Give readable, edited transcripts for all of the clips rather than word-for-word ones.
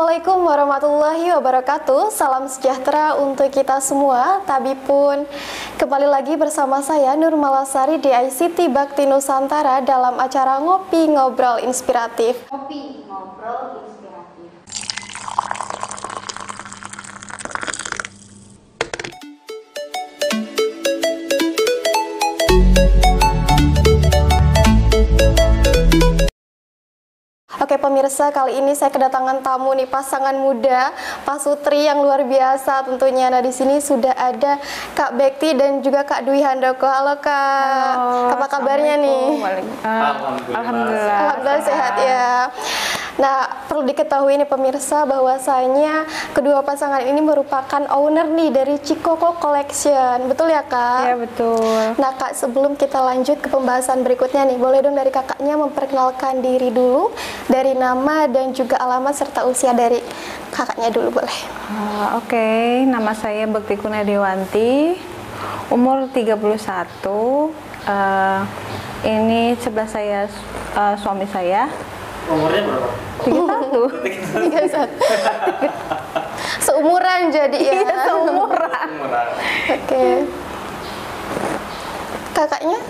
Assalamualaikum warahmatullahi wabarakatuh. Salam sejahtera untuk kita semua. Tabipun, kembali lagi bersama saya Nur Malasari di ICT Bakti Nusantara dalam acara Ngopi Ngobrol Inspiratif. Ngopi Ngobrol Inspiratif. Oke pemirsa, kali ini saya kedatangan tamu nih, pasangan muda Pasutri yang luar biasa tentunya. Nah, di sini sudah ada Kak Bekti dan juga Kak Dwi Handoko. Halo Kak. Halo, apa kabarnya nih? Alhamdulillah sehat ya. Nah, perlu diketahui nih pemirsa bahwasanya kedua pasangan ini merupakan owner nih dari Cikoko Collection. Betul ya Kak? Iya betul. Nah Kak, sebelum kita lanjut ke pembahasan berikutnya nih, boleh dong dari kakaknya memperkenalkan diri dulu, dari nama dan juga alamat serta usia dari kakaknya dulu, boleh? Oke, nama saya Bekti Kunadewanti, umur 31. Ini sebelah saya suami saya. Umurnya berapa? 31. Seumuran jadi ya. Iya, seumuran. Oke. Kakaknya?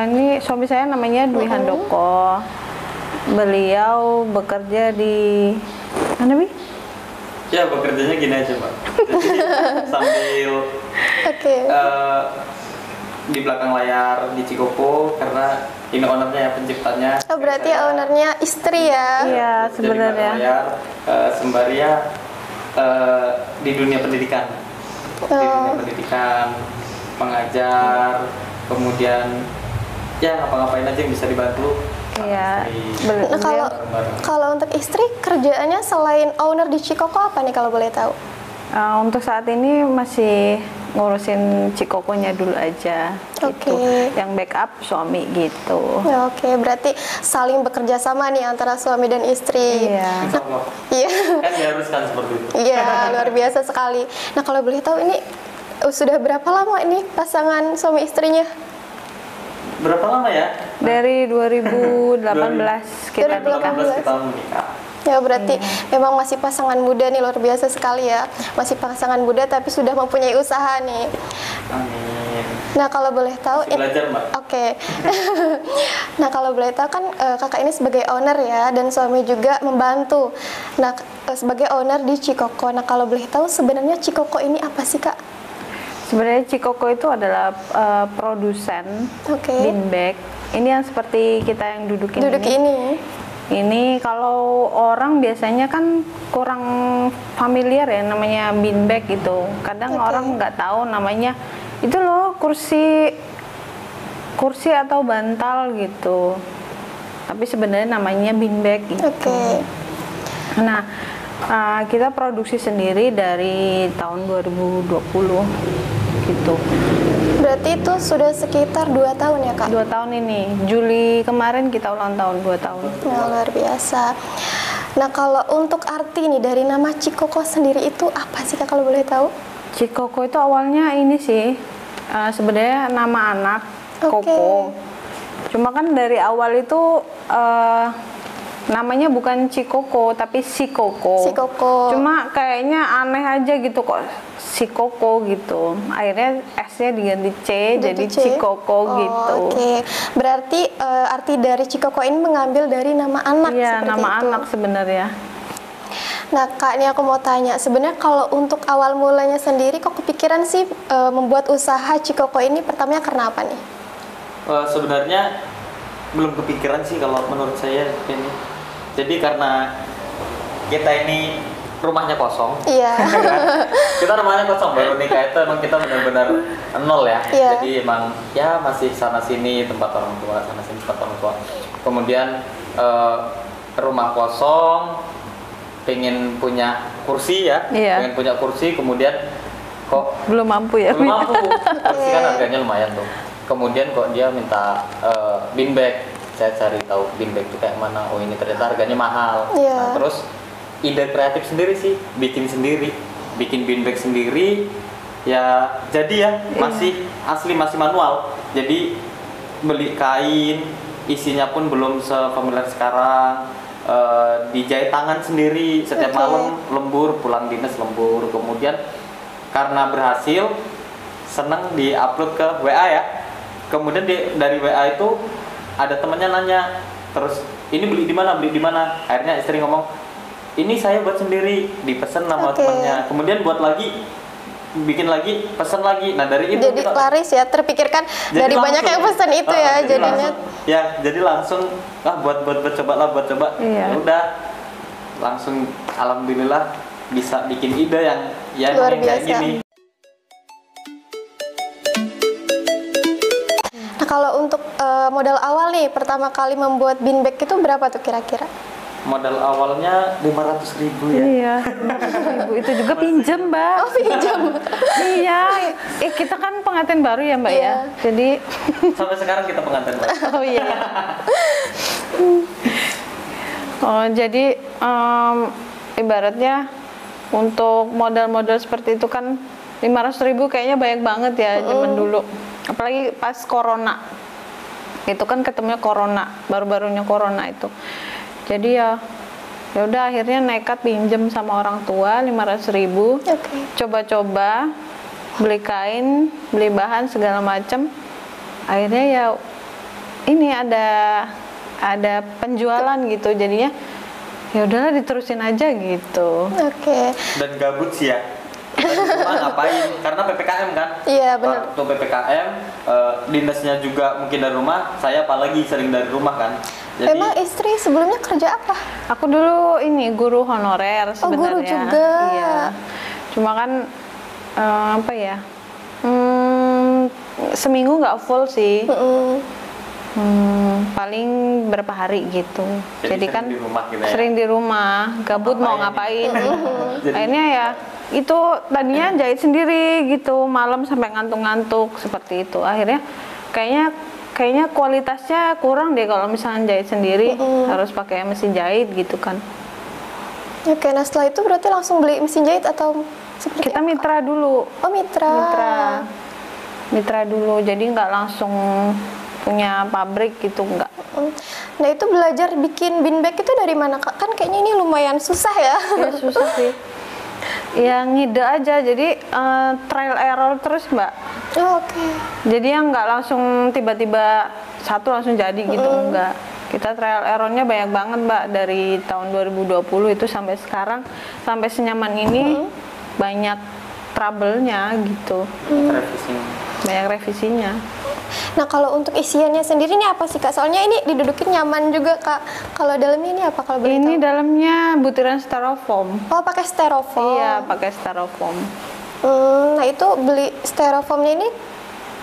Ini suami saya namanya Dwi Handoko. Beliau bekerja di mana, Bi? Ya, bekerjanya gini aja, Mbak. Sambil di belakang layar di Cikoko, karena ini ownernya ya, penciptanya. Oh, berarti ownernya istri ya? Iya, sebenarnya. Layar, sembari ya di dunia pendidikan. Di dunia pendidikan, mengajar, kemudian ya ngapa-ngapain aja yang bisa dibantu. Iya. Nah, kalau untuk istri kerjaannya selain owner di Cikoko apa nih kalau boleh tahu? Untuk saat ini masih ngurusin Cikokonya dulu aja. Gitu. Yang backup suami gitu. Oke, berarti saling bekerja sama nih antara suami dan istri. Iya. Iya. Kan diharuskan seperti itu. Iya, luar biasa sekali. Nah, kalau boleh tahu ini sudah berapa lama ini pasangan suami istrinya? Berapa lama ya? Dari 2018 kita nikah. 2018 kita menikah. Ya, berarti memang masih pasangan muda nih, luar biasa sekali ya. Masih pasangan muda tapi sudah mempunyai usaha nih. Amin. Nah, kalau boleh tahu Masih belajar, Mbak. Oke. Nah, kalau boleh tahu kan kakak ini sebagai owner ya, dan suami juga membantu. Nah, sebagai owner di Cikoko. Nah, kalau boleh tahu sebenarnya Cikoko ini apa sih, Kak? Sebenarnya Cikoko itu adalah produsen bean bag. Ini yang seperti kita yang duduk ini. Ini kalau orang biasanya kan kurang familiar ya namanya bean bag gitu. Kadang orang nggak tahu namanya itu loh kursi atau bantal gitu. Tapi sebenarnya namanya bean bag gitu. Nah, kita produksi sendiri dari tahun 2020 gitu. Berarti itu sudah sekitar 2 tahun ya Kak? 2 tahun ini, Juli kemarin kita ulang tahun 2 tahun. Ya, luar biasa. Nah, kalau untuk arti nih dari nama Cikoko sendiri itu apa sih Kak kalau boleh tahu? Cikoko itu awalnya ini sih, sebenarnya nama anak, Koko. Cuma kan dari awal itu namanya bukan Cikoko tapi Sikoko. Cuma kayaknya aneh aja gitu kok Sikoko gitu. Akhirnya S-nya diganti C jadi Cikoko gitu. Berarti arti dari Cikoko ini mengambil dari nama anak. Iya, nama anak sebenarnya. Nah Kak, ini aku mau tanya, sebenarnya kalau untuk awal mulanya sendiri kok kepikiran sih membuat usaha Cikoko ini pertamanya karena apa nih? Sebenarnya belum kepikiran sih kalau menurut saya ini. Jadi karena kita ini rumahnya kosong. Iya. Kita rumahnya kosong, baru nikah itu emang kita benar-benar nol ya. Jadi emang ya masih sana sini tempat orang tua, sana sini tempat orang tua. Kemudian rumah kosong, pengen punya kursi ya, pengen punya kursi, kemudian kok belum mampu ya. Belum mampu. Kursi kan harganya lumayan tuh. Kemudian kok dia minta bean bag. Saya cari tahu bean bag itu kayak mana. Oh, ini ternyata harganya mahal. Nah, terus ide kreatif sendiri sih, bikin bean bag sendiri ya. Jadi ya masih asli, masih manual. Jadi beli kain, isinya pun belum sefamiliar sekarang. dijahit tangan sendiri setiap malam, lembur, pulang dinas lembur. Kemudian karena berhasil, senang di-upload ke WA ya. Kemudian dari WA itu ada temannya nanya, terus ini beli di mana? Akhirnya istri ngomong, ini saya buat sendiri, dipesan sama temannya. Kemudian buat lagi, bikin lagi, pesan lagi. Nah dari itu jadi kita laris ya, terpikirkan dari langsung, banyak yang pesan itu ya jadinya. Jadi langsung buat coba. Ya udah langsung alhamdulillah bisa bikin ide yang luar biasa. Kayak gini. Nah kalau untuk modal awal nih pertama kali membuat bean bag itu berapa tuh kira-kira? Modal awalnya 500.000 ya. Iya, 500.000 itu juga pinjam, Mbak. Oh, pinjam. Iya, kita kan pengantin baru ya, Mbak ya. Jadi sampai sekarang kita pengantin baru. Oh iya. Jadi ibaratnya untuk modal-modal seperti itu kan 500.000 kayaknya banyak banget ya zaman dulu. Apalagi pas corona. Itu kan ketemunya corona, baru-barunya corona itu. Jadi ya udah akhirnya nekat pinjem sama orang tua 500.000. Coba-coba beli kain, beli bahan segala macam. Akhirnya ya ini ada penjualan gitu. Jadinya ya udahlah diterusin aja gitu. Dan gabut sih ya. Cuma ngapain? Karena PPKM kan. Iya benar. Waktu PPKM dinasnya juga mungkin dari rumah. Saya apalagi sering dari rumah kan. Jadi, emang istri sebelumnya kerja apa? Aku dulu ini guru honorer sebenarnya. Oh, guru juga. Iya. Cuma kan apa ya? Seminggu nggak full sih. Paling berapa hari gitu. Jadi kan di rumah gitu ya? Sering di rumah, gabut mau ngapain. Akhirnya ya itu tadinya jahit sendiri gitu, malam sampai ngantuk-ngantuk seperti itu. Akhirnya kayaknya kualitasnya kurang deh kalau misalnya jahit sendiri, harus pakai mesin jahit gitu kan. Nah setelah itu berarti langsung beli mesin jahit atau seperti kita mitra dulu. Oh Mitra dulu, jadi nggak langsung punya pabrik gitu, nggak. Nah itu belajar bikin bean bag itu dari mana Kak? Kan kayaknya ini lumayan susah ya. Ya susah sih. Ya ngide aja, jadi trial error terus Mbak. Jadi yang nggak langsung tiba-tiba satu langsung jadi gitu, enggak. Kita trial errornya banyak banget Mbak, dari tahun 2020 itu sampai sekarang, sampai senyaman ini banyak trouble-nya gitu. Banyak revisinya. Nah kalau untuk isiannya sendiri ini apa sih Kak? Soalnya ini didudukin nyaman juga Kak. Kalau dalamnya ini apa kalau boleh tahu? Ini dalamnya butiran styrofoam. Oh pakai styrofoam? Iya pakai styrofoam. Nah itu beli styrofoamnya ini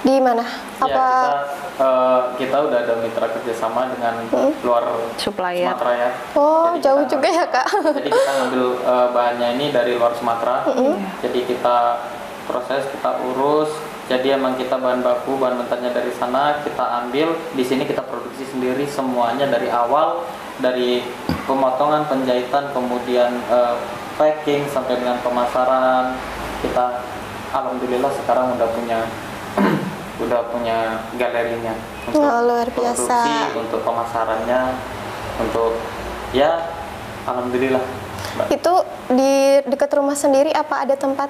di mana? Ya, kita udah ada mitra kerjasama dengan luar supplier Sumatera ya. Oh jadi jauh juga ya Kak. Jadi kita ngambil bahannya ini dari luar Sumatera. Jadi kita proses, kita urus. Jadi emang kita bahan baku, bahan mentahnya dari sana kita ambil, di sini kita produksi sendiri semuanya dari awal, dari pemotongan, penjahitan, kemudian packing sampai dengan pemasaran. Kita alhamdulillah sekarang udah punya galerinya untuk luar biasa. Produksi, untuk pemasarannya, untuk ya alhamdulillah. Mbak. Itu di dekat rumah sendiri apa ada tempat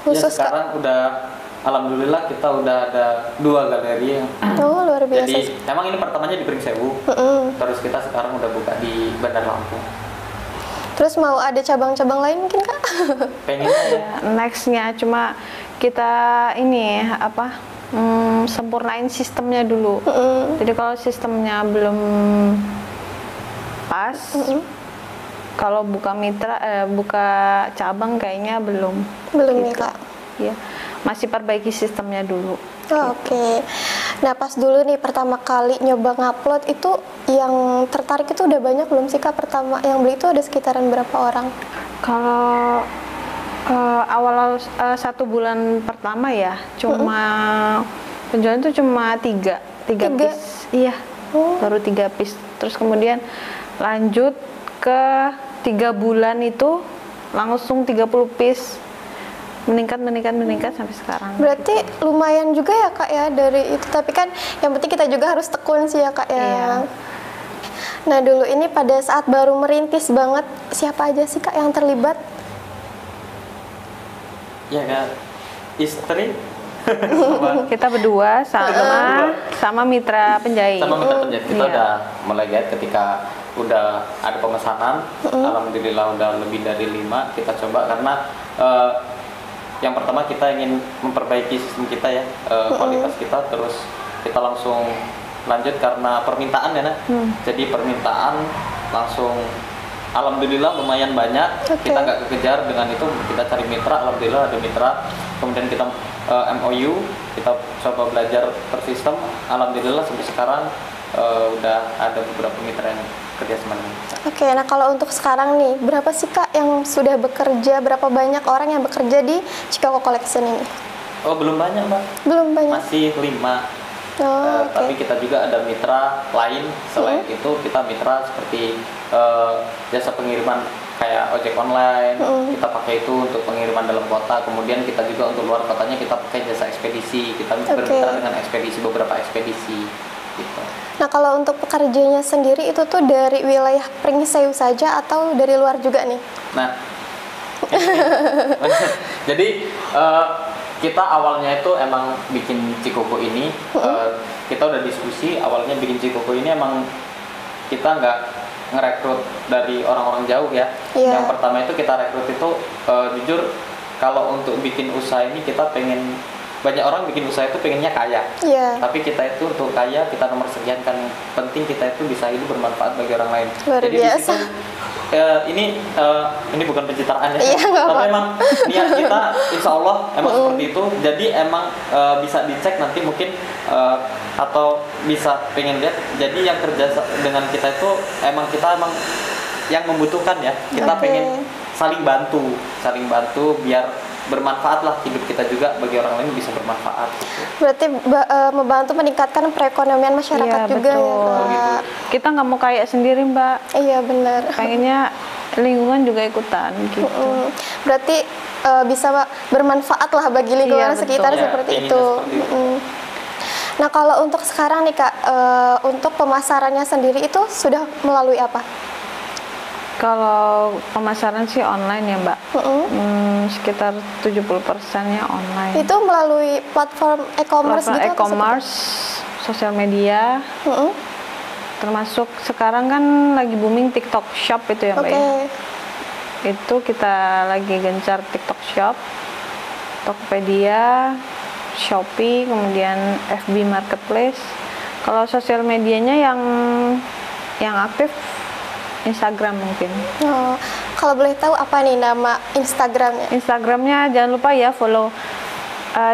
khusus ya, sekarang udah alhamdulillah kita udah ada 2 galeri. Oh luar biasa. Jadi emang ini pertamanya di Pringsewu, terus kita sekarang udah buka di Bandar Lampung. Terus mau ada cabang-cabang lain mungkin Kak? Pengennya ya. Nextnya cuma kita ini sempurnain sistemnya dulu. Jadi kalau sistemnya belum pas, kalau buka cabang kayaknya belum gitu. Ya Kak? Iya, masih perbaiki sistemnya dulu. Oke. Nah pas dulu nih pertama kali nyoba ngupload itu yang tertarik itu udah banyak belum sih Kak? Pertama yang beli itu ada sekitaran berapa orang? Kalau awal 1 bulan pertama ya cuma penjualan tuh cuma 3 piece. Iya, baru 3 piece. Terus kemudian lanjut ke 3 bulan itu langsung 30 piece. meningkat sampai sekarang. Berarti lumayan juga ya Kak ya dari itu, tapi kan yang penting kita juga harus tekun sih ya Kak ya. Iya. Nah dulu ini pada saat baru merintis banget, siapa aja sih Kak yang terlibat? Ya Kak, istri. Kita berdua sama mitra penjahit. Sama mitra penjahit kita udah mulai jahit ketika udah ada pemesanan. Alhamdulillah udah lebih dari 5 kita coba karena yang pertama kita ingin memperbaiki sistem kita ya, kualitas kita, terus kita langsung lanjut karena permintaan ya nah. Jadi permintaan langsung alhamdulillah lumayan banyak. Kita nggak kekejar dengan itu, kita cari mitra, alhamdulillah ada mitra, kemudian kita MOU, kita coba belajar per sistem, alhamdulillah sampai sekarang udah ada beberapa mitra yang kerja sama dengan kita. Oke, nah kalau untuk sekarang nih, berapa sih Kak yang sudah bekerja, berapa banyak orang yang bekerja di Cikoko Collection ini? Oh belum banyak Mbak. Belum banyak? Masih 5. Tapi kita juga ada mitra lain selain itu. Kita mitra seperti jasa pengiriman kayak ojek online, kita pakai itu untuk pengiriman dalam kota. Kemudian kita juga untuk luar kotanya kita pakai jasa ekspedisi. Kita bermitra dengan ekspedisi, beberapa ekspedisi gitu. Nah kalau untuk pekerjanya sendiri itu tuh dari wilayah Pringsewu saja atau dari luar juga nih? Nah jadi kita awalnya itu emang bikin Cikoko ini, kita udah diskusi awalnya bikin Cikoko ini emang kita nggak ngerekrut dari orang-orang jauh ya. Yang pertama itu kita rekrut itu jujur kalau untuk bikin usaha ini kita pengen, banyak orang bikin usaha itu pengennya kaya. Tapi kita itu untuk kaya kita nomor sekian, kan penting kita itu bisa hidup bermanfaat bagi orang lain. Luar Jadi biasa. Ini bukan pencitraan ya, tapi emang niat kita insya Allah emang seperti itu. Jadi emang bisa dicek nanti mungkin atau bisa pengen lihat. Jadi yang kerja dengan kita itu emang yang membutuhkan ya. Kita pengen saling bantu biar bermanfaat lah hidup kita juga, bagi orang lain bisa bermanfaat gitu. Berarti membantu meningkatkan perekonomian masyarakat juga betul. ya Kak. Gitu. Kita nggak mau kaya sendiri Mbak. Iya benar. Pengennya lingkungan juga ikutan gitu. Berarti bisa bermanfaat lah bagi lingkungan sekitar seperti itu. Nah kalau untuk sekarang nih Kak, untuk pemasarannya sendiri itu sudah melalui apa? Kalau pemasaran sih online ya Mbak, sekitar 70%-nya online. Itu melalui platform e-commerce gitu? E-commerce, sosial media, termasuk sekarang kan lagi booming TikTok Shop itu ya Mbak ya. Itu kita lagi gencar TikTok Shop, Tokopedia, Shopee, kemudian FB Marketplace. Kalau sosial medianya yang aktif Instagram mungkin. Kalau boleh tahu apa nih nama Instagramnya? Instagramnya jangan lupa ya follow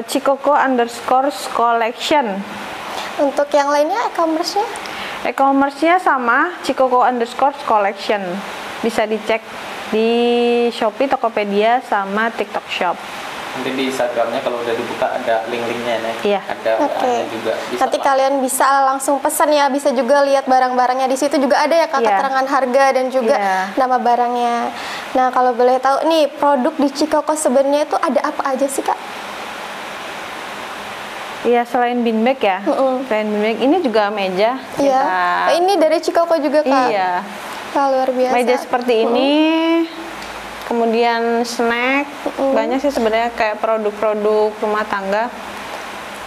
Cikoko_collection. Untuk yang lainnya e-commerce-nya? E-commerce-nya sama Cikoko_collection. Bisa dicek di Shopee, Tokopedia, sama TikTok Shop. Nanti di Instagramnya kalau udah dibuka ada link-linknya nih. Iya. Ada juga. Nanti kalian bisa langsung pesan ya, bisa juga lihat barang-barangnya di situ juga ada ya Kak, keterangan harga dan juga nama barangnya. Nah kalau boleh tahu nih produk di Cikoko sebenarnya itu ada apa aja sih Kak? Iya selain bean bag ya, selain bean bag ini juga meja. Iya. Ini dari Cikoko juga Kak? Iya. Luar biasa. Meja seperti ini. Kemudian snack, banyak sih sebenarnya kayak produk-produk rumah tangga.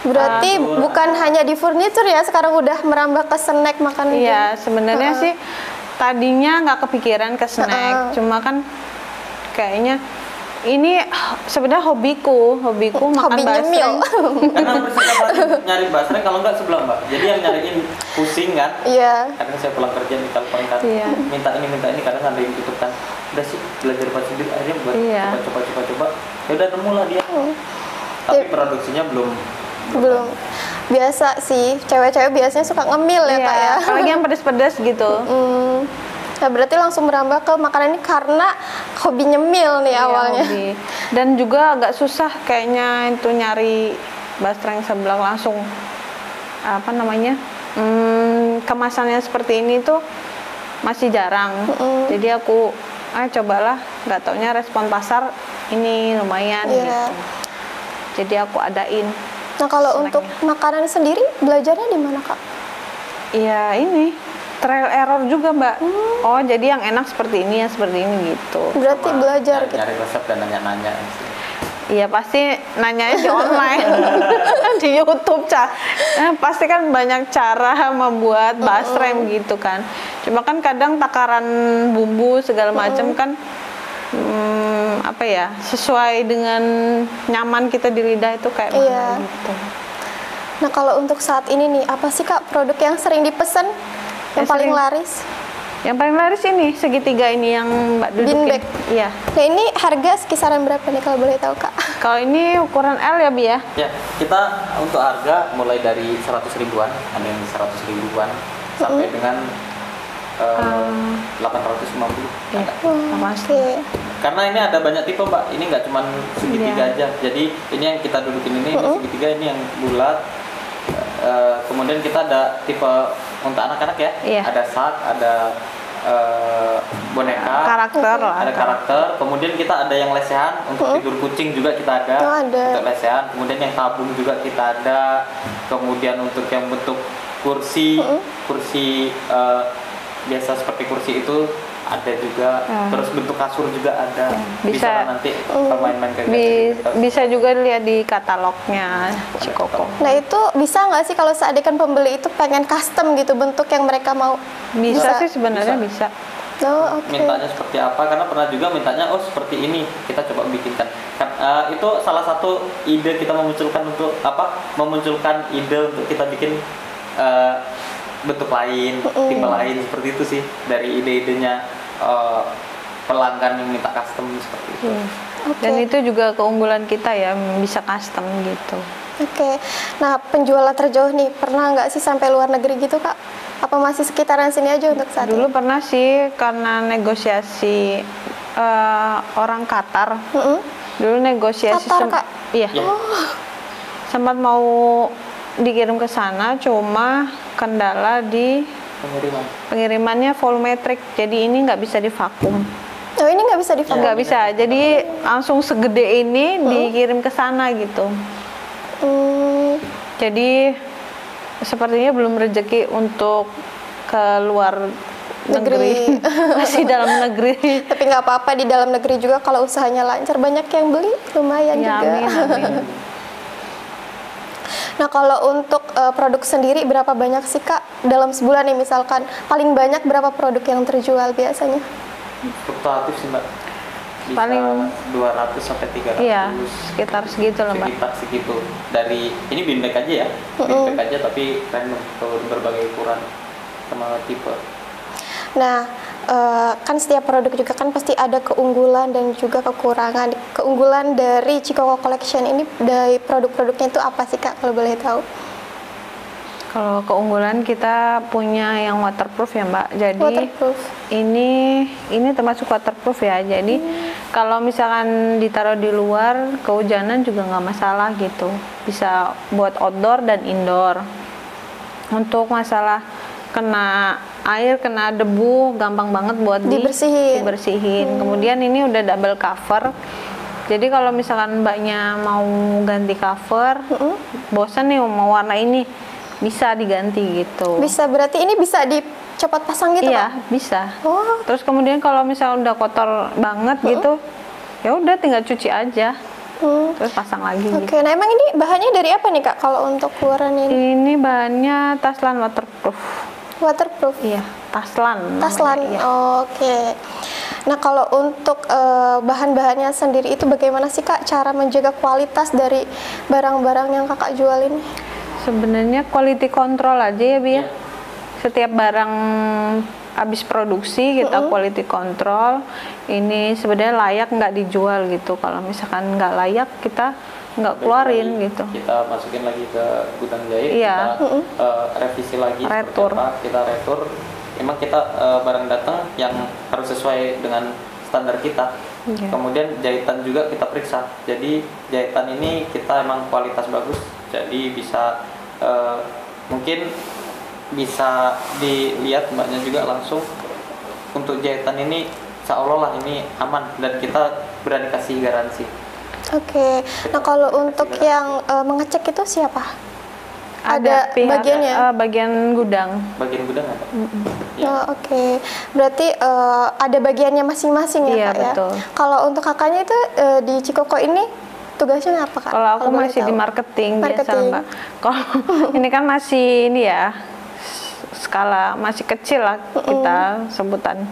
Berarti bukan hanya di furniture ya, sekarang udah merambah ke snack makanan. Iya, sebenarnya sih tadinya nggak kepikiran ke snack, cuma kan kayaknya ini sebenarnya hobiku makan basreng. Karena persiapan nyari basreng kalau nggak sebelah Mbak. Jadi yang nyariin pusing kan. Iya. Kadang saya pulang kerja ditelepon kan, minta ini, kadang ada yang gitu kan. Udah sih belajar buat sendiri aja buat coba. Ya udah nemu lah dia. Tapi produksinya belum. Biasa sih, cewek-cewek biasanya suka ngemil ya Kak ya. Apalagi yang pedas-pedas gitu. Nah, berarti langsung merambah ke makanan ini karena hobi nyemil nih awalnya. Hobi. Dan juga agak susah kayaknya itu nyari basreng seblak langsung kemasannya seperti ini tuh masih jarang. Jadi aku cobalah, nggak taunya respon pasar ini lumayan gitu. Jadi aku adain. Nah kalau untuk makanan sendiri belajarnya di mana Kak? Iya ini trial error juga Mbak. Oh jadi yang enak seperti ini, yang seperti ini gitu. Berarti Sama belajar gitu. nyari resep dan nanya-nanya. Iya pasti nanyanya di online, di YouTube pasti kan banyak cara membuat basrem gitu kan. Cuma kan kadang takaran bumbu segala macam kan apa ya, sesuai dengan nyaman kita di lidah itu kayak mana gitu. Nah kalau untuk saat ini nih, apa sih Kak produk yang sering dipesan, yang paling laris? Yang paling laris ini segitiga ini yang Mbak dudukin. Bean bag. Iya. Nah ini harga kisaran berapa nih kalau boleh tahu Kak? Kalau ini ukuran L ya Bi ya? Ya, kita untuk harga mulai dari 100 ribuan, ada yang 100 ribuan sampai dengan 850. Iya. Oke. Karena ini ada banyak tipe Mbak, ini nggak cuma segitiga aja. Jadi ini yang kita dudukin ini segitiga, ini yang bulat. Kemudian kita ada tipe untuk anak-anak ya, ada sak, ada boneka, ada karakter. Kemudian kita ada yang lesehan untuk tidur kucing juga kita ada, untuk lesehan. Kemudian yang tabung juga kita ada. Kemudian untuk yang bentuk kursi, biasa seperti kursi itu ada juga. Terus bentuk kasur juga ada. Bisa nanti main-main ke bisa juga lihat di katalognya Cikoko. Nah itu bisa nggak sih kalau seandainya pembeli itu pengen custom gitu bentuk yang mereka mau? Bisa sih sebenarnya bisa. Oh, mintanya seperti apa, karena pernah juga mintanya seperti ini, kita coba bikinkan. Itu salah satu ide kita memunculkan ide untuk kita bikin bentuk lain, tipe lain seperti itu sih, dari ide-idenya pelanggan yang minta custom seperti itu. Dan itu juga keunggulan kita ya, bisa custom gitu. Nah penjualan terjauh nih, pernah nggak sih sampai luar negeri gitu Kak? Apa masih sekitaran sini aja untuk saat Dulu ini? pernah sih, karena negosiasi orang Qatar. Dulu negosiasi Qatar Kak? Iya. Sempat mau dikirim ke sana, cuma kendala di pengirimannya volumetrik, jadi ini nggak bisa divakum. Oh ini nggak bisa divakum? Nggak bisa, jadi langsung segede ini dikirim ke sana gitu. Jadi sepertinya belum rezeki untuk ke luar negeri. Masih dalam negeri. Tapi nggak apa-apa, di dalam negeri juga kalau usahanya lancar banyak yang beli, lumayan ya, juga. Amin. Nah kalau untuk produk sendiri berapa banyak sih Kak dalam sebulan nih, misalkan paling banyak berapa produk yang terjual biasanya? Fluktuatif sih Mbak, bisa paling 200 sampai 300. Iya, sekitar segitu lah Mbak. Sekitar segitu. Dari ini bean bag aja ya, bean bag aja tapi random ke berbagai ukuran sama tipe. Nah, kan setiap produk juga kan pasti ada keunggulan dan juga kekurangan. Keunggulan dari Cikoko Collection ini dari produk-produknya itu apa sih Kak kalau boleh tahu? Kalau keunggulan kita punya yang waterproof ya Mbak. Jadi waterproof. Ini termasuk waterproof ya. Jadi kalau misalkan ditaruh di luar kehujanan juga nggak masalah gitu. Bisa buat outdoor dan indoor. Untuk masalah kena air, kena debu, gampang banget buat dibersihin. Kemudian ini udah double cover. Jadi kalau misalkan Mbaknya mau ganti cover, bosan nih mau warna ini, bisa diganti gitu. Bisa, berarti ini bisa dicopot pasang gitu iya, Pak? Bisa. Terus kemudian kalau misalnya udah kotor banget gitu, ya udah tinggal cuci aja. Terus pasang lagi. Gitu. Nah emang ini bahannya dari apa nih Kak kalau untuk keluaran ini? Ini bahannya Taslan waterproof. Waterproof? Iya, Taslan. Iya. Oke. Nah kalau untuk bahan-bahannya sendiri itu bagaimana sih Kak cara menjaga kualitas dari barang-barang yang Kakak jual ini? Sebenarnya quality control aja ya Bi ya. Setiap barang habis produksi kita quality control. Ini sebenarnya layak nggak dijual gitu. Kalau misalkan nggak layak kita nggak keluarin gitu. Kita masukin lagi ke gudang jahit, iya. Kita revisi lagi, kita retur. Emang kita barang datang yang harus sesuai dengan standar kita. Kemudian jahitan juga kita periksa. Jadi jahitan ini kita emang kualitas bagus. Jadi bisa mungkin bisa dilihat Mbaknya juga langsung. Untuk jahitan ini seolah-olah ini aman dan kita berani kasih garansi. Oke. Nah kalau untuk yang mengecek itu siapa? Ada bagiannya? Bagian gudang. Bagian gudang ada. Oke. Berarti ada bagiannya masing-masing ya, iya, Kak, betul. ya? Kalau untuk kakaknya itu di Cikoko ini tugasnya apa, Kak? Kalau aku masih di marketing biasa, Mbak. Kalau ini kan masih ini ya, skala masih kecil lah kita sebutan.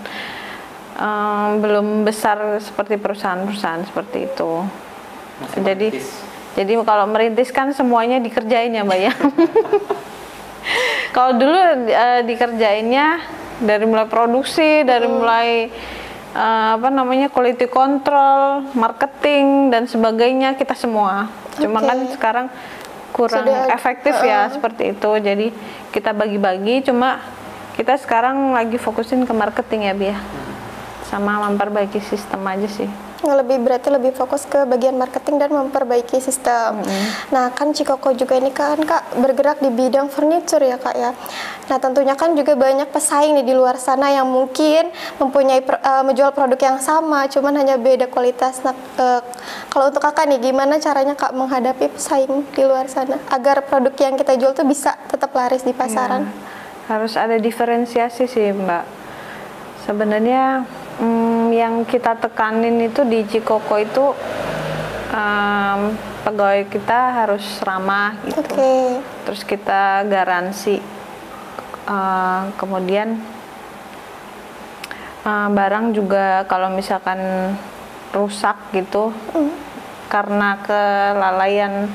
Belum besar seperti perusahaan-perusahaan seperti itu. Jadi kalau merintis kan semuanya dikerjain ya, Mbak ya. Kalau dulu dikerjainnya dari mulai produksi, dari mulai quality control, marketing dan sebagainya kita semua. Cuma kan sekarang kurang efektif ya seperti itu. Jadi kita bagi-bagi. Cuma kita sekarang lagi fokusin ke marketing ya, Bi ya. Sama memperbaiki sistem aja sih. Berarti lebih fokus ke bagian marketing dan memperbaiki sistem. Nah, kan Cikoko juga ini kan, Kak, bergerak di bidang furniture ya, Kak ya. Nah, tentunya kan juga banyak pesaing nih di luar sana yang mungkin mempunyai menjual produk yang sama, cuman hanya beda kualitas. Nah, kalau untuk Kakak nih, gimana caranya Kak menghadapi pesaing di luar sana agar produk yang kita jual tuh bisa tetap laris di pasaran? Harus ada diferensiasi sih, Mbak. Sebenarnya yang kita tekanin itu di Cikoko itu pegawai kita harus ramah gitu. Terus kita garansi, kemudian barang juga kalau misalkan rusak gitu karena kelalaian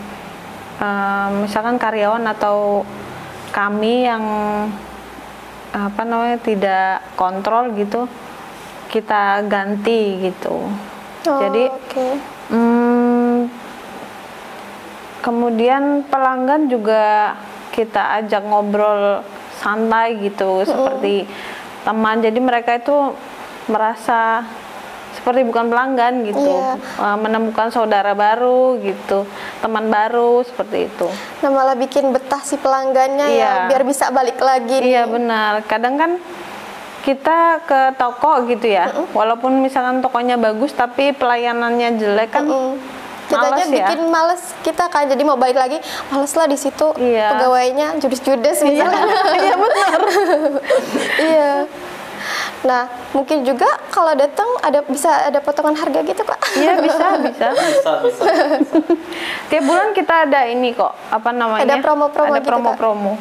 misalkan karyawan atau kami yang tidak kontrol gitu, kita ganti gitu. Jadi kemudian pelanggan juga kita ajak ngobrol santai gitu, seperti teman. Jadi mereka itu merasa seperti bukan pelanggan gitu, menemukan saudara baru gitu, teman baru seperti itu. Nah, malah bikin betah si pelanggannya ya, biar bisa balik lagi. Iya benar. Kadang kan kita ke toko gitu ya, walaupun misalkan tokonya bagus tapi pelayanannya jelek kan, kitanya bikin males kita kan, jadi mau balik lagi males lah di situ, pegawainya judes-judes misalnya. Iya benar. Iya. Nah, mungkin juga kalau datang bisa ada potongan harga gitu, Kak? Iya bisa. Tiap bulan kita ada ini kok, Ada promo-promo gitu, promo-promo.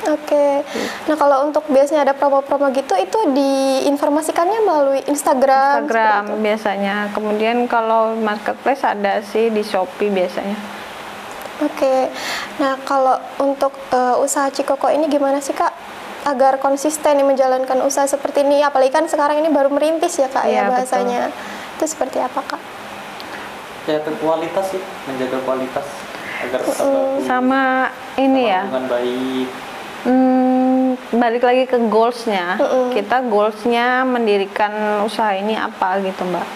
Oke. Nah, kalau untuk biasanya ada promo-promo gitu, itu diinformasikannya melalui Instagram biasanya. Kemudian kalau marketplace ada sih di Shopee biasanya. Oke. Nah, kalau untuk usaha Cikoko ini gimana sih, Kak? Agar konsisten menjalankan usaha seperti ini, apalagi kan sekarang ini baru merintis ya, Kak, ya bahasanya. Betul. Itu seperti apa, Kak? Ya, kualitas sih, menjaga kualitas agar tetap bagus. Sama ini ya. Hubungan baik. Balik lagi ke goalsnya. Kita goalsnya mendirikan usaha ini apa gitu, Mbak?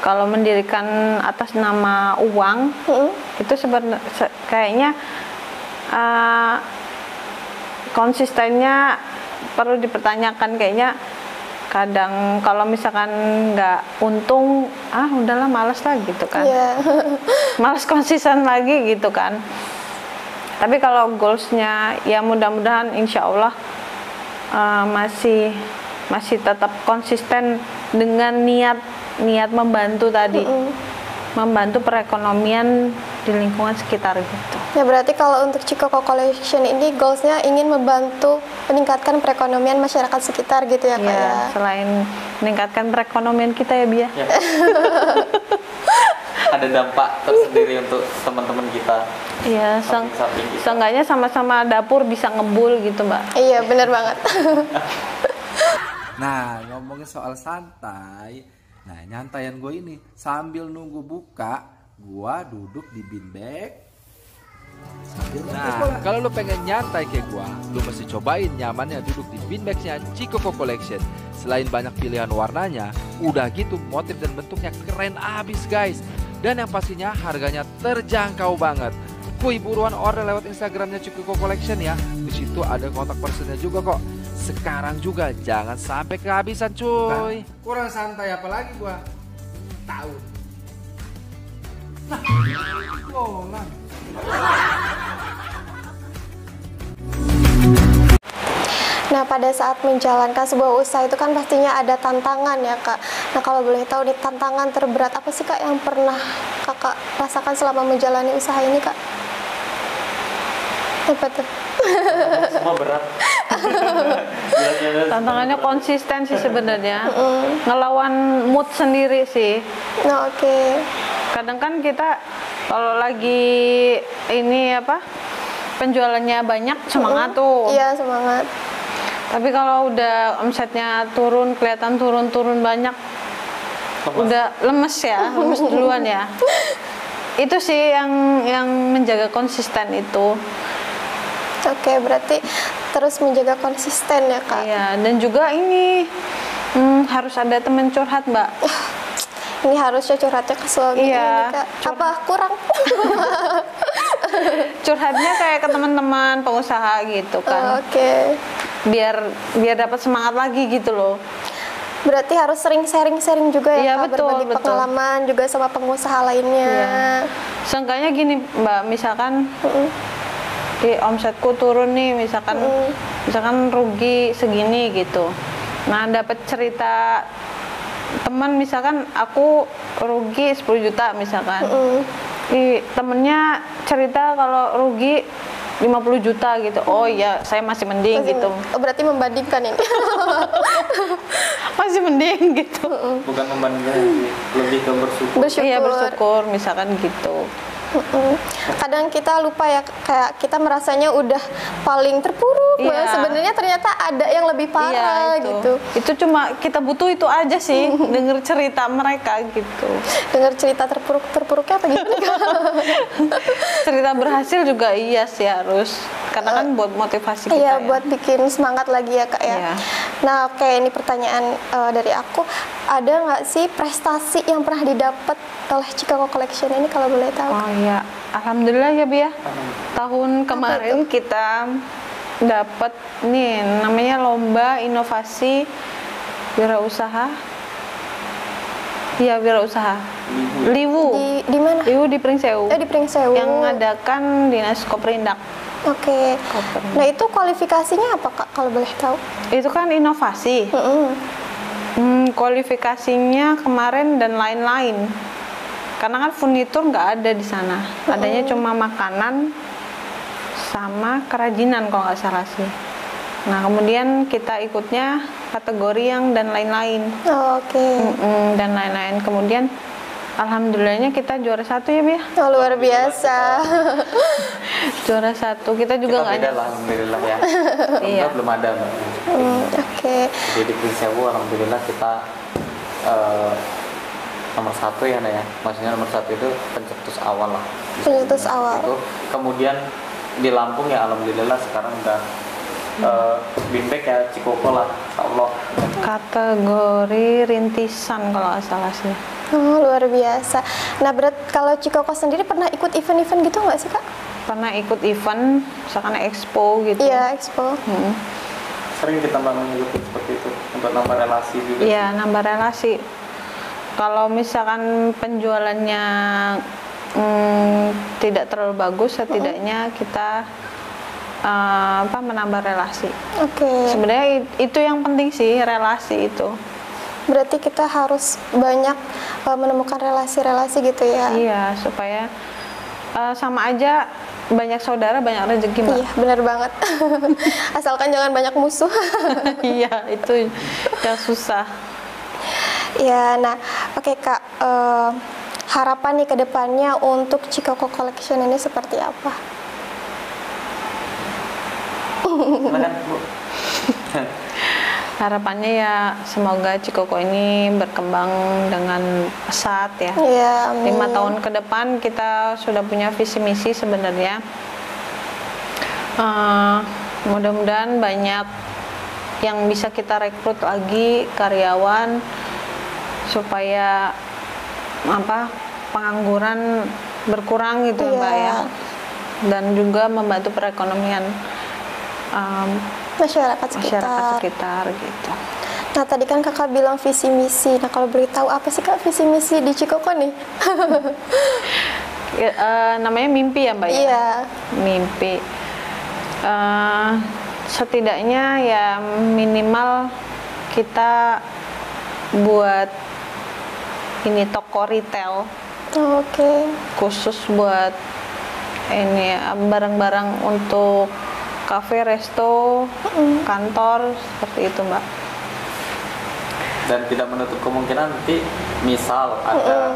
Kalau mendirikan atas nama uang, itu sebenarnya kayaknya konsistennya perlu dipertanyakan. Kayaknya kadang kalau misalkan nggak untung, udahlah males lah gitu kan. Males konsisten lagi gitu kan. Tapi kalau goalsnya ya mudah-mudahan insya Allah masih tetap konsisten dengan niat membantu tadi, membantu perekonomian di lingkungan sekitar gitu. Ya, berarti kalau untuk Cikoko Collection ini goalsnya ingin membantu meningkatkan perekonomian masyarakat sekitar gitu ya, Kak ya? Selain meningkatkan perekonomian kita ya, Bia. Ya. Ada dampak tersendiri untuk teman-teman kita. Iya, seenggaknya sama-sama dapur bisa ngebul gitu, Mbak. Iya, bener banget. Nah, ngomongin soal santai, nah nyantaian gue ini sambil nunggu buka, gue duduk di bin bag. Nah, kalau lo pengen nyantai kayak gue, lo mesti cobain nyamannya duduk di bin bagsnya Cikoko Collection. Selain banyak pilihan warnanya, udah gitu motif dan bentuknya keren abis guys. Dan yang pastinya harganya terjangkau banget. Kuy, buruan order lewat Instagramnya Cikoko Collection ya. Di situ ada kontak personnya juga kok. Sekarang juga jangan sampai kehabisan cuy. Kurang santai apalagi gua. Tahu. Nah, Nah, pada saat menjalankan sebuah usaha itu kan pastinya ada tantangan ya Kak. Nah, kalau boleh tahu nih, tantangan terberat apa sih Kak yang pernah Kakak rasakan selama menjalani usaha ini Kak? Apa tuh? Semua berat. Tantangannya konsisten sih sebenarnya. Ngelawan mood sendiri sih. Nah, oke. Kadang kan kita kalau lagi ini apa, penjualannya banyak, semangat tuh. Iya, semangat. Tapi kalau udah omsetnya turun, kelihatan turun banyak, udah lemes ya, lemes duluan ya. Itu sih yang menjaga konsisten itu. Oke, berarti terus menjaga konsisten ya Kak. Iya, dan juga ini harus ada teman curhat Mbak. Ini harusnya curhatnya ke suami ini Kak. Apa kurang? Curhatnya kayak ke teman-teman pengusaha gitu kan. Oke. Biar dapat semangat lagi gitu loh. Berarti harus sering sharing juga ya Kak, betul, berbagi pengalaman juga sama pengusaha lainnya. Iya. Seenggaknya gini Mbak, misalkan omsetku turun nih, misalkan rugi segini gitu. Nah, dapat cerita teman, misalkan aku rugi 10 juta misalkan. Temennya cerita kalau rugi 50 juta gitu. Oh iya, saya masih mending gitu. Berarti membandingkan ini. Masih mending gitu. Bukan membandingkan, lebih ke bersyukur. Iya, bersyukur misalkan gitu. Kadang kita lupa ya, kayak kita merasanya udah paling terpuruk, sebenarnya ternyata ada yang lebih parah gitu. Itu cuma kita butuh itu aja sih, denger cerita mereka gitu. Denger cerita terpuruknya apa gitu? Cerita berhasil juga iya sih harus, karena kan buat motivasi kita. Iya, buat bikin semangat lagi ya Kak ya. Nah, oke, ini pertanyaan dari aku, ada nggak sih prestasi yang pernah didapat oleh Chicago Collection ini kalau boleh tahu? Oh iya, alhamdulillah ya Bi ya. Tahun kemarin kita dapat nih namanya lomba inovasi wirausaha. Iya, wirausaha. Liwu. Di mana? Liwu di Pringsewu. Di Pringsewu. Yang mengadakan Dinas Koperindak. Oke. Nah, itu kualifikasinya apa Kak kalau boleh tahu? Itu kan inovasi. Kualifikasinya kemarin dan lain-lain. Karena kan furnitur nggak ada di sana, adanya cuma makanan sama kerajinan kalau nggak salah sih. Nah, kemudian kita ikutnya kategori yang dan lain-lain. Dan lain-lain. Kemudian alhamdulillahnya kita juara 1 ya Bi. Oh, luar biasa. Juara 1. Kita juga nggak ada lah, alhamdulillah ya. Iya. Belum ada Mbak. Oke. Jadi di Pringsewu alhamdulillah kita nomor 1 ya Naya. Maksudnya nomor 1 itu pencetus awal lah. Pencetus awal. Itu. Kemudian di Lampung ya alhamdulillah sekarang udah Binbag ya Cikoko lah, Allah. Kategori rintisan kalau nggak salah sih. Oh, luar biasa. Nah, kalau Cikoko sendiri pernah ikut event-event gitu nggak sih Kak? Pernah ikut event, misalkan expo gitu. Iya, expo. Sering kita mengikuti seperti itu untuk nambah relasi juga. Iya, nambah relasi. Kalau misalkan penjualannya tidak terlalu bagus, setidaknya kita menambah relasi. Sebenarnya itu yang penting sih, relasi itu. Berarti kita harus banyak menemukan relasi-relasi gitu ya? Iya, supaya sama aja banyak saudara, banyak rezeki Mbak. Iya, benar banget. Asalkan jangan banyak musuh. Iya, itu yang susah. Ya, nah, oke Kak, harapan nih ke depannya untuk Cikoko Collection ini seperti apa? Silakan Bu. Harapannya ya semoga Cikoko ini berkembang dengan pesat ya. Iya, amin. 5 tahun ke depan kita sudah punya visi misi sebenarnya. Mudah-mudahan banyak yang bisa kita rekrut lagi karyawan supaya pengangguran berkurang gitu ya Mbak ya, dan juga membantu perekonomian masyarakat sekitar gitu. Nah, tadi kan Kakak bilang visi misi. Nah, kalau boleh tahu apa sih Kak visi misi di Cikoko nih? Namanya mimpi ya Mbak ya? Iya. Mimpi. setidaknya ya minimal kita buat ini toko retail. Khusus buat ini barang-barang untuk kafe, resto, kantor seperti itu, Mbak. Dan tidak menutup kemungkinan nanti misal ada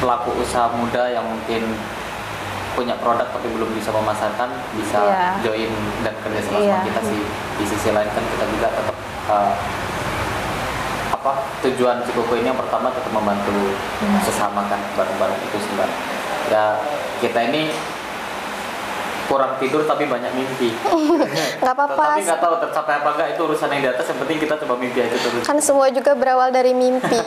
pelaku usaha muda yang mungkin punya produk tapi belum bisa memasarkan, bisa join dan kerja sama kita sih. Di sisi lain kan kita juga tetap tujuan Cikoko ini yang pertama tetap membantu sesama kan, bareng-bareng itu sih, Mbak. Ya kita ini kurang tidur tapi banyak mimpi. Nggak apa-apa. Tapi nggak tahu tercapai apa enggak, itu urusan yang di atas. Yang penting kita coba mimpi aja terus. Kan semua juga berawal dari mimpi.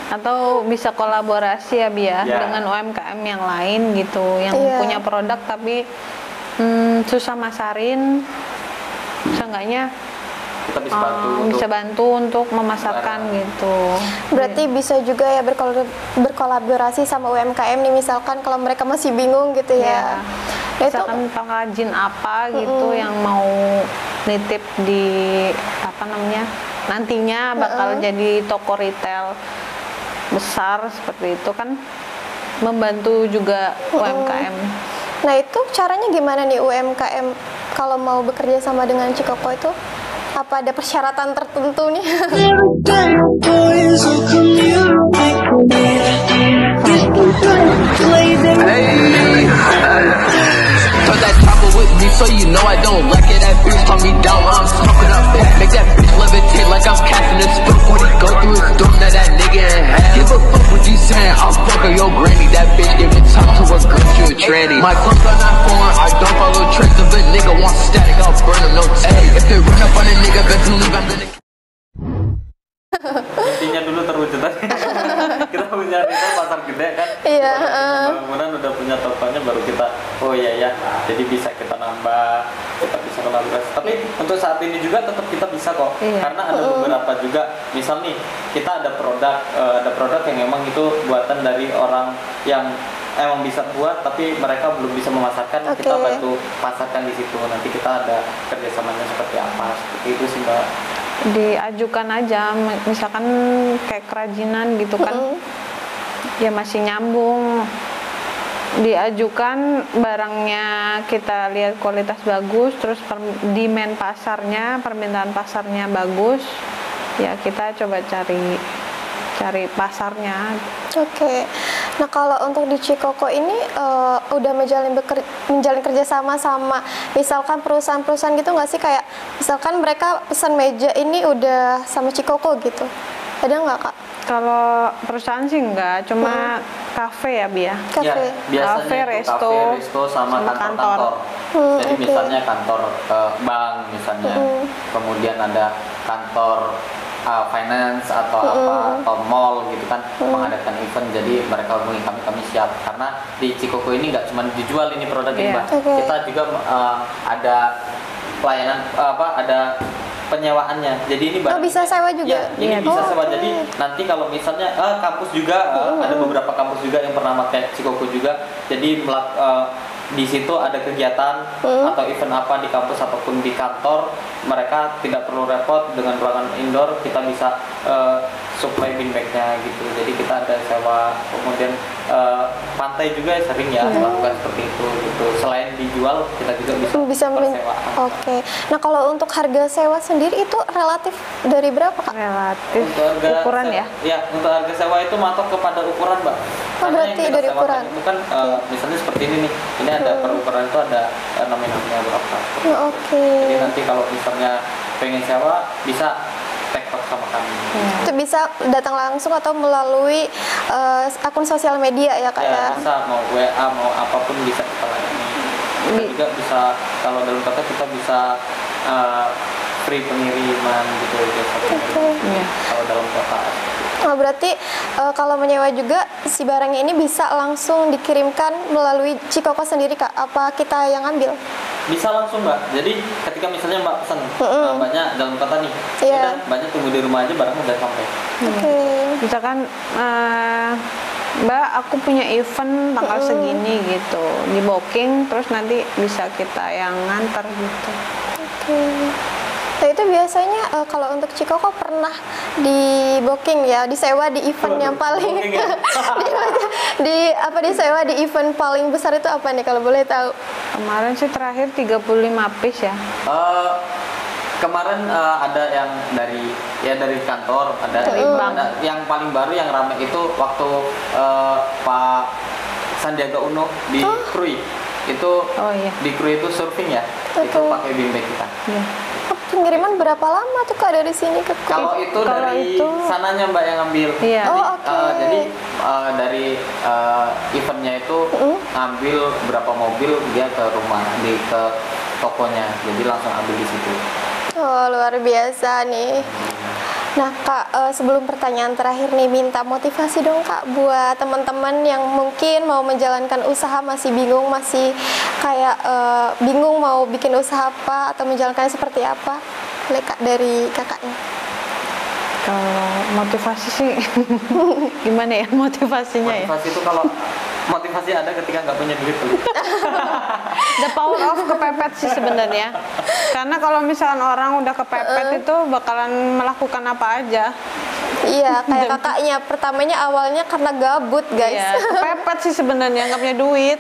Atau bisa kolaborasi ya, Bia, dengan UMKM yang lain gitu, yang punya produk tapi susah masarin. Seenggaknya kita bisa bantu untuk memasarkan gitu. Berarti bisa juga ya berkolaborasi sama UMKM nih, misalkan kalau mereka masih bingung gitu ya. Misalkan pengrajin apa gitu yang mau nitip di nantinya bakal jadi toko retail besar seperti itu kan, membantu juga UMKM. Nah itu caranya gimana nih UMKM kalau mau bekerja sama dengan Cikoko itu? Apa ada persyaratan tertentu nih? So you know I don't like it, that bitch calm me down while I'm smoking up. Make that bitch levitate like I'm casting a spit. When he go through his door, now that nigga in hell. Give a fuck what you saying, I'll fuck her your granny. That bitch give it time to a girl, she a tranny. My clothes are not foreign, I don't follow trends. If a nigga wants static, I'll burn him, no hey, if they run up on a nigga, best believe I'm gonna... Intinya dulu terwujud aja. Kita punya retail pasar gede kan. Iya. Kemudian udah punya tokonya baru kita jadi bisa kita nambah, kita bisa kolaborasi. Tapi untuk saat ini juga tetap kita bisa kok. Karena ada beberapa juga, misal nih kita ada produk yang emang itu buatan dari orang yang emang bisa buat tapi mereka belum bisa memasarkan, kita bantu pasarkan di situ. Nanti kita ada kerjasamanya seperti apa, seperti itu sih, Mbak. Diajukan aja, misalkan kayak kerajinan gitu kan, ya masih nyambung. Diajukan barangnya, kita lihat kualitas bagus, terus demand pasarnya, permintaan pasarnya bagus, ya kita coba cari pasarnya. Nah kalau untuk di Cikoko ini udah menjalin kerjasama sama misalkan perusahaan-perusahaan gitu nggak sih, kayak misalkan mereka pesan meja ini udah sama Cikoko gitu, ada nggak, Kak? Kalau perusahaan sih enggak, cuma kafe ya, Bia. Kafe, kafe, resto sama kantor. Jadi misalnya kantor bank misalnya, kemudian ada kantor finance atau atau mall gitu kan, mengadakan event. Jadi mereka hubungi kami siap, karena di Cikoko ini nggak cuma dijual ini produk ini, Mbak. Kita juga ada pelayanan ada penyewaannya. Jadi ini bisa sewa juga. Ini bisa sewa. Jadi nanti kalau misalnya kampus juga ada beberapa kampus juga yang pernah pakai Cikoko juga. Jadi di situ ada kegiatan atau event apa di kampus ataupun di kantor, mereka tidak perlu repot dengan ruangan indoor, kita bisa supply bin bag-nya gitu. Jadi kita ada sewa, kemudian pantai juga sering ya melakukan seperti itu gitu. Selain dijual, kita juga bisa persewaan. Nah kalau untuk harga sewa sendiri itu relatif dari berapa, Kak? Relatif ukuran ya? Ya, untuk harga sewa itu matok kepada ukuran, Mbak. Berarti dari ukuran. Itu kan misalnya seperti ini nih. Ini ada per ukuran itu ada nominalnya berapa. Jadi nanti kalau misalnya pengen sewa bisa tektok sama kami. Itu bisa datang langsung atau melalui akun sosial media ya, Kak? Ya, bisa mau WA mau apapun bisa kita layani. Kita juga bisa, kalau dalam kota kita bisa free pengiriman gitu kalau dalam kota. Berarti kalau menyewa juga si barangnya ini bisa langsung dikirimkan melalui Cikoko sendiri, Kak? Apa kita yang ambil? Bisa langsung, Mbak. Jadi ketika misalnya Mbak pesan, Mbaknya dalam kota nih, Mbaknya tunggu di rumah aja, barangnya udah sampai. Misalkan Mbak, aku punya event tanggal segini gitu, di booking, terus nanti bisa kita yang nganter gitu. Oke. Nah itu biasanya kalau untuk Cikoko pernah di booking ya, disewa di event yang paling disewa di event paling besar itu apa nih kalau boleh tahu? Kemarin sih terakhir 35 piece ya. Kemarin ada yang dari kantor, ada yang paling baru yang ramai itu waktu Pak Sandiaga Uno di Krui. Itu di Krui itu surfing ya. Itu pakai bean bag kita. Iya. Pengiriman berapa lama tuh Kak dari sini ke Krui? Kalau itu dari sananya Mbak yang ngambil. Iya. Jadi dari eventnya itu ngambil berapa mobil dia ke rumah ke tokonya. Jadi langsung ambil di situ. Oh, luar biasa nih. Nah Kak, sebelum pertanyaan terakhir nih, minta motivasi dong Kak buat teman-teman yang mungkin mau menjalankan usaha masih bingung, masih kayak bingung mau bikin usaha apa atau menjalankannya seperti apa. Boleh Kak dari kakaknya. Kalau motivasi sih gimana ya motivasinya motivasi itu kalau motivasi ada ketika nggak punya duit. The power of kepepet sih sebenarnya. Karena kalau misalkan orang udah kepepet itu bakalan melakukan apa aja. Iya, kayak kakaknya pertamanya awalnya karena gabut guys. Iya, kepepet sih sebenarnya nggak punya duit.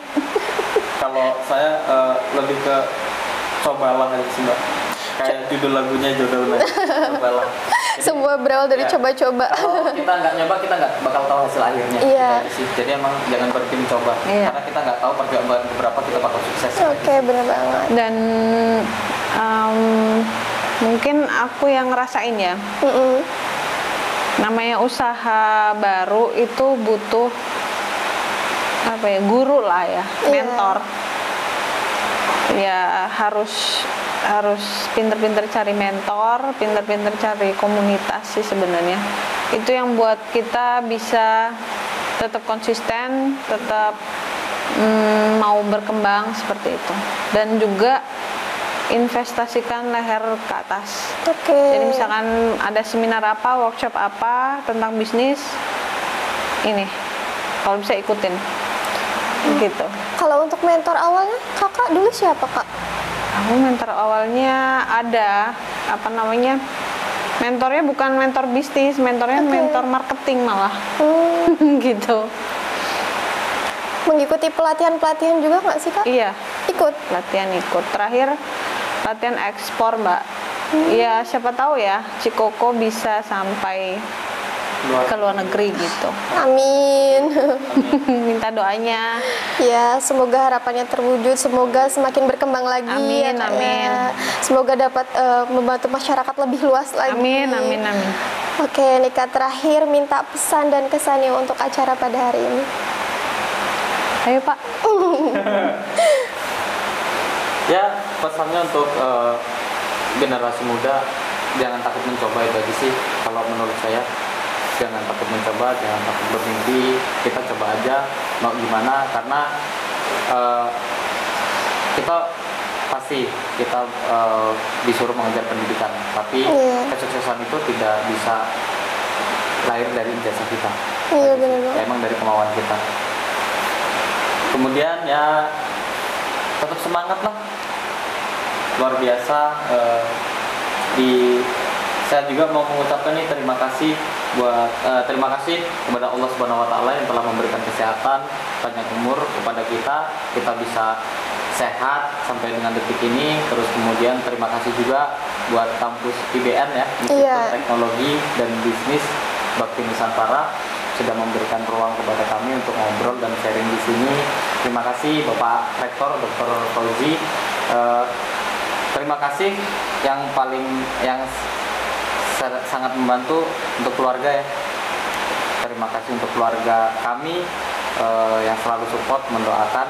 Kalau saya lebih ke cobalah aja sih Mbak. Kayak judul lagunya Jodoh aja. Cobalah. Semua berawal dari coba-coba. Kalau kita nggak nyoba, kita nggak bakal tahu hasil akhirnya. Iya. Jadi emang jangan berhenti mencoba. Iya. Karena kita nggak tahu perjuangan berapa kita bakal sukses. Oke, benar banget. Dan mungkin aku yang ngerasain ya. Namanya usaha baru itu butuh apa ya, guru lah ya, mentor. Ya harus pinter-pinter cari mentor, pinter-pinter cari komunitas sih sebenarnya. Itu yang buat kita bisa tetap konsisten, tetap mau berkembang seperti itu. Dan juga investasikan leher ke atas. Jadi misalkan ada seminar apa, workshop apa tentang bisnis, ini kalau bisa ikutin. Gitu. Kalau untuk mentor awalnya kakak dulu siapa Kak? Aku mentor awalnya ada mentornya bukan mentor bisnis, mentornya mentor marketing malah. Gitu. Mengikuti pelatihan juga nggak sih Kak? Iya. Ikut. Ikut. Terakhir latihan ekspor Mbak. Iya, siapa tahu ya Cikoko bisa sampai ke luar negeri gitu. Amin. Minta doanya. Ya, semoga harapannya terwujud, semoga semakin berkembang lagi. Amin, ya, amin. Semoga dapat membantu masyarakat lebih luas lagi. Amin. Oke, Nika, terakhir minta pesan dan kesannya untuk acara pada hari ini. Ayo Pak. Ya, pesannya untuk generasi muda, jangan takut mencoba, itu aja sih kalau menurut saya. Jangan takut mencoba, jangan takut bermimpi, kita coba aja mau gimana, karena kita disuruh mengejar pendidikan, tapi kesuksesan itu tidak bisa lahir dari ijazah kita. Iya, benar. Emang dari kemauan kita. Kemudian ya tetap semangat lah, luar biasa. Saya juga mau mengucapkan nih terima kasih kepada Allah Subhanahu wa taala yang telah memberikan kesehatan, panjang umur kepada kita bisa sehat sampai dengan detik ini. Terus kemudian terima kasih juga buat kampus IBN ya, Institut Teknologi dan Bisnis Bakti Nusantara, sudah memberikan ruang kepada kami untuk ngobrol dan sharing di sini. Terima kasih Bapak Rektor Dr. Fauzi. Terima kasih yang sangat membantu untuk keluarga ya. Terima kasih untuk keluarga kami yang selalu support, mendoakan.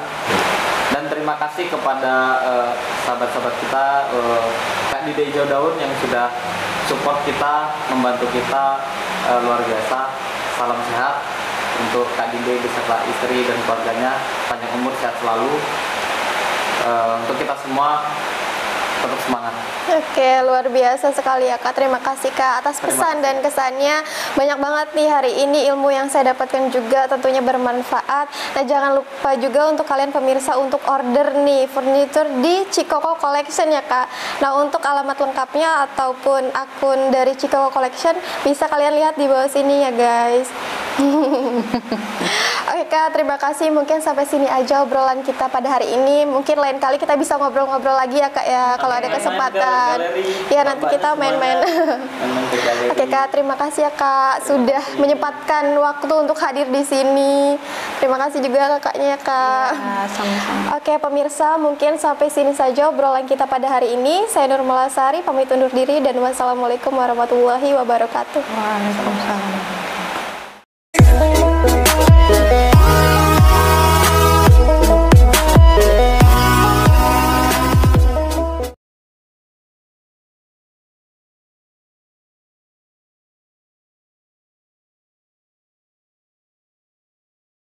Dan terima kasih kepada sahabat-sahabat kita, Kak Dide Hijau Daun yang sudah support kita, membantu kita luar biasa. Salam sehat untuk Kak Dide beserta istri dan keluarganya, panjang umur, sehat selalu. Untuk kita semua, tetap semangat. Oke, luar biasa sekali ya Kak. Terima kasih Kak atas pesan dan kesannya. Banyak banget nih hari ini ilmu yang saya dapatkan juga, tentunya bermanfaat. Nah, jangan lupa juga untuk kalian pemirsa untuk order nih furniture di Cikoko Collection ya Kak. Nah, untuk alamat lengkapnya ataupun akun dari Cikoko Collection bisa kalian lihat di bawah sini ya guys. Oke Kak, terima kasih. Mungkin sampai sini aja obrolan kita pada hari ini. Mungkin lain kali kita bisa ngobrol-ngobrol lagi ya Kak ya, kalau ada kesempatan. Ya nanti kita main-main. Oke Kak, terima kasih ya Kak sudah menyempatkan waktu untuk hadir di sini. Terima kasih juga kakaknya ya Kak. Ya, sama-sama. Oke pemirsa, mungkin sampai sini saja obrolan kita pada hari ini. Saya Nur Malasari pamit undur diri dan wassalamualaikum warahmatullahi wabarakatuh. Waalaikumsalam.